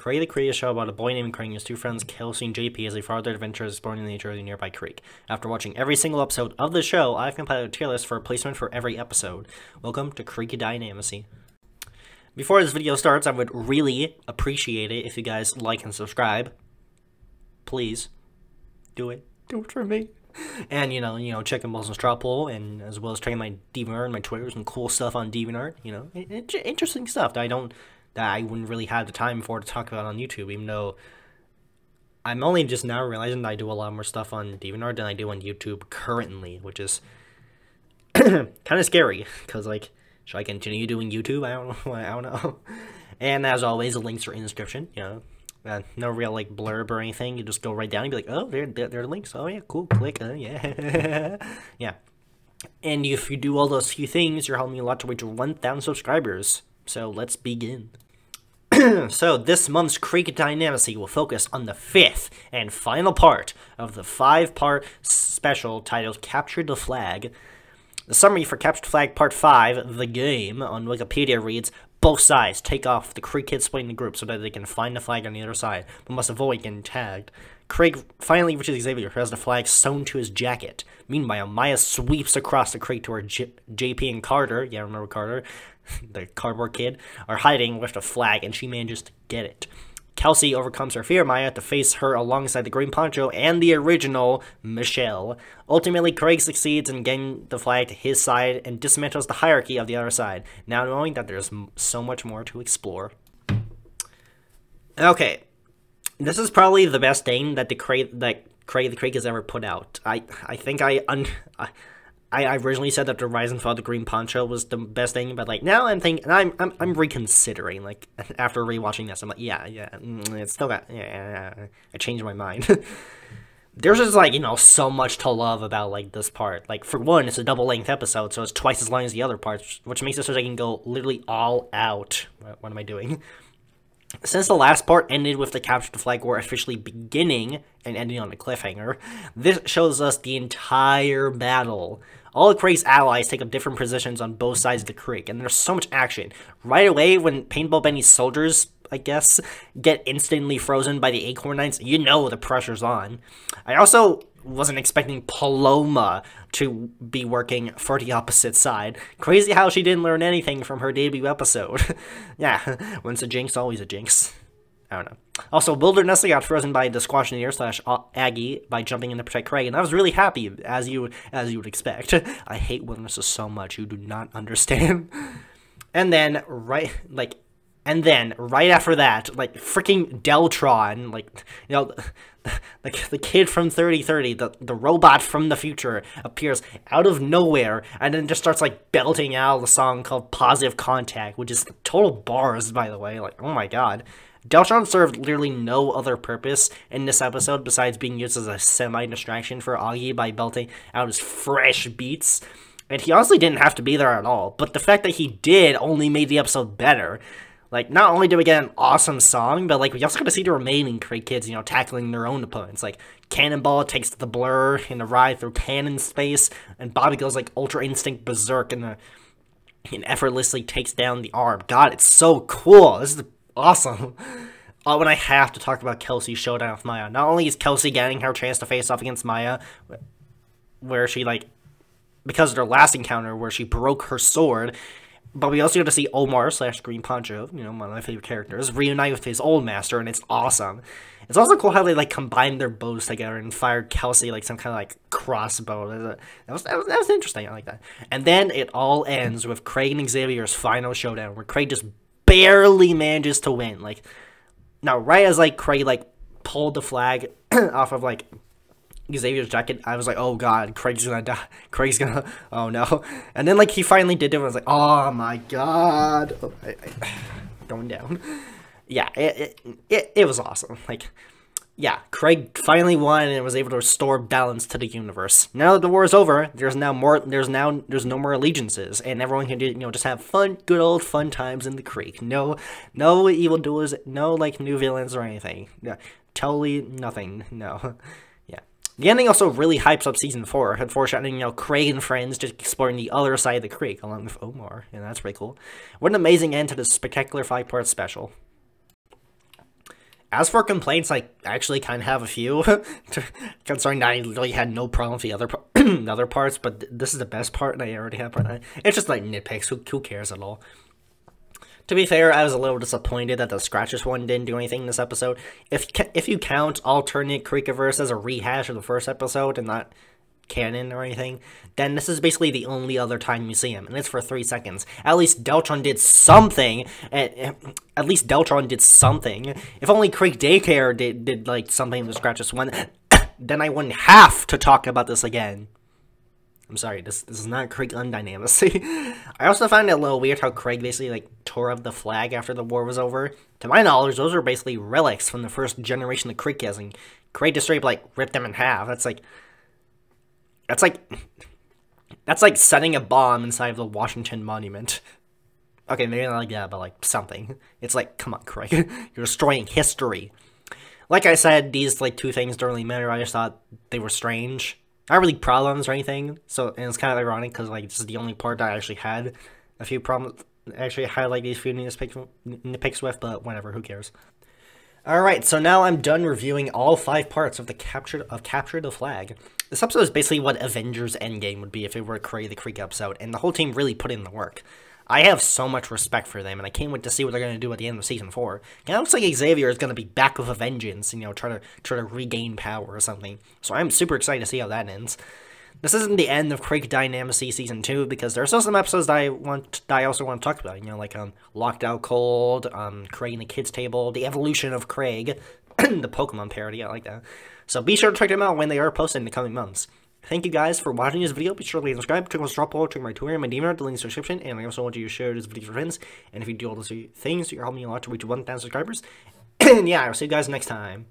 Craig the Creek is a show about a boy named Craig and his two friends Kelsey and JP as they follow their adventures exploring the nature of the nearby creek. After watching every single episode of the show, I've compiled a tier list for a placement for every episode. Welcome to Creek Dynamacy. Before this video starts, I would really appreciate it if you guys like and subscribe. Please. Do it. Do it for me. And, you know, check out Balls and Straw Poll, and as well as checking my DeviantArt and my Twitter, some cool stuff on DeviantArt, interesting stuff that I wouldn't really have the time for to talk about on YouTube, even though I'm only just now realizing that I do a lot more stuff on DeviantArt than I do on YouTube currently, which is kind of scary, because, like, should I continue doing YouTube? I don't know. And as always, the links are in the description, no real, like, blurb or anything. You just go right down and be like, oh, there are the links. Oh, yeah, cool. Click. Yeah. Yeah. And if you do all those few things, you're helping me a lot to reach 1,000 subscribers. So let's begin. So this month's Creek Dynamacy will focus on the 5th and final part of the 5-part special titled Capture the Flag. The summary for Capture the Flag Part 5, the game, on Wikipedia reads, both sides take off the Creek kids splitting the group so that they can find the flag on the other side, but must avoid getting tagged. Craig finally reaches Xavier, who has the flag sewn to his jacket. Meanwhile, Maya sweeps across the creek to where JP and Carter, yeah, remember Carter, the cardboard kid, are hiding with the flag, and she manages to get it. Kelsey overcomes her fear of Maya to face her alongside the green poncho and the original Michelle. Ultimately, Craig succeeds in getting the flag to his side and dismantles the hierarchy of the other side, now knowing that there's so much more to explore. Okay, this is probably the best thing that Craig the Creek has ever put out. I think I originally said that the Rise and Fall of the Green Poncho was the best thing, but like now I'm reconsidering. Like after rewatching this, I'm like, yeah, it's still got I changed my mind. There's just like so much to love about like this part. Like for one, it's a double-length episode, so it's twice as long as the other parts, which makes it so I can go literally all out. What am I doing? Since the last part ended with the Capture the Flag War officially beginning and ending on a cliffhanger, this shows us the entire battle. All of Craig's allies take up different positions on both sides of the creek, and there's so much action. Right away, when Paintball Benny's soldiers, I guess, get instantly frozen by the Acorn Knights, you know the pressure's on. I also wasn't expecting Paloma to be working for the opposite side. Crazy how she didn't learn anything from her debut episode. Yeah, once a jinx, always a jinx. I don't know. Also, Wilderness got frozen by the Squashineer / Aggie by jumping in to protect Craig, and I was really happy, as you would expect. I hate Wilderness so much, you do not understand. And then, right after that, like, freaking Deltron, like, the kid from 3030, the robot from the future, appears out of nowhere, and then just starts, like, belting out the song called Positive Contact, which is total bars, by the way, like, oh my god. Deltron served literally no other purpose in this episode besides being used as a semi-distraction for Augie by belting out his fresh beats, and he honestly didn't have to be there at all, but the fact that he did only made the episode better. Like, not only did we get an awesome song, but, like, we also got to see the remaining Creek kids, tackling their own opponents. Like, Cannonball takes the Blur in a ride through cannon space, and Bobby goes, like, Ultra Instinct Berserk and effortlessly takes down the Arm. God, it's so cool. This is awesome. When I have to talk about Kelsey's showdown with Maya. Not only is Kelsey getting her chance to face off against Maya, where she, like, because of their last encounter, where she broke her sword, but we also get to see Omar / Green Poncho, one of my favorite characters, reunite with his old master, and it's awesome. It's also cool how they, like, combined their bows together and fired Kelsey, like, some kind of, like, crossbow. That was interesting. I like that. And then it all ends with Craig and Xavier's final showdown, where Craig just barely manages to win. Like, now, right as, like, Craig, like, pulled the flag off of, like, Xavier's jacket, I was like, oh god, Craig's gonna die. Craig's gonna, oh no. And then, like, he finally did it, and I was like, oh my god. Oh, going down. Yeah, it was awesome. Like, yeah, Craig finally won and was able to restore balance to the universe. Now that the war is over, there's no more allegiances, and everyone can do, just have fun, good old fun times in the creek. No evildoers, no, like, new villains or anything. Yeah, totally nothing, no. The ending also really hypes up Season 4, and foreshadowing, Craig and friends just exploring the other side of the creek, along with Omar, and that's pretty cool. What an amazing end to this spectacular 5-part special. As for complaints, I actually kind of have a few, concerning that I really had no problem with the other the other parts, but this is the best part, and I already have part 9. It's just like nitpicks. Who cares at all? To be fair, I was a little disappointed that the Scratches one didn't do anything in this episode. If you count alternate Creekiverse as a rehash of the first episode and not canon or anything, then this is basically the only other time you see him, and it's for 3 seconds. At least Deltron did something. At least Deltron did something. If only Creek Daycare did like something in the Scratches one, then I wouldn't have to talk about this again. I'm sorry, this is not Craig Dynamacy. I also found it a little weird how Craig basically like tore up the flag after the war was over. To my knowledge, those are basically relics from the first generation of Creekers, and Craig just straight up like ripped them in half. That's like setting a bomb inside of the Washington Monument. Okay, maybe not like that, but like something. It's like, come on, Craig, you're destroying history. Like I said, these like 2 things don't really matter. I just thought they were strange. Not really problems or anything, and it's kind of ironic because like this is the only part that I actually had a few problems. Actually, had like these few nitpicks with, but whatever, who cares? All right, so now I'm done reviewing all 5 parts of Capture the Flag. This episode is basically what Avengers Endgame would be if it were a Cray the Creek episode, and the whole team really put in the work. I have so much respect for them, and I can't wait to see what they're going to do at the end of Season 4. And it looks like Xavier is going to be back with a vengeance, try to regain power or something. So I'm super excited to see how that ends. This isn't the end of Craig Dynamacy Season 2, because there are still some episodes that I also want to talk about, like Locked Out Cold, Craig and the Kids Table, the evolution of Craig, the Pokemon parody, I like that. So be sure to check them out when they are posted in the coming months. Thank you guys for watching this video. Be sure to like and subscribe, check out drop below, check my Twitter and my Dmail, the links in the description, and I also want you to share this video with your friends. And if you do all those things, you're helping me a lot to reach 1,000 subscribers. And yeah, I'll see you guys next time.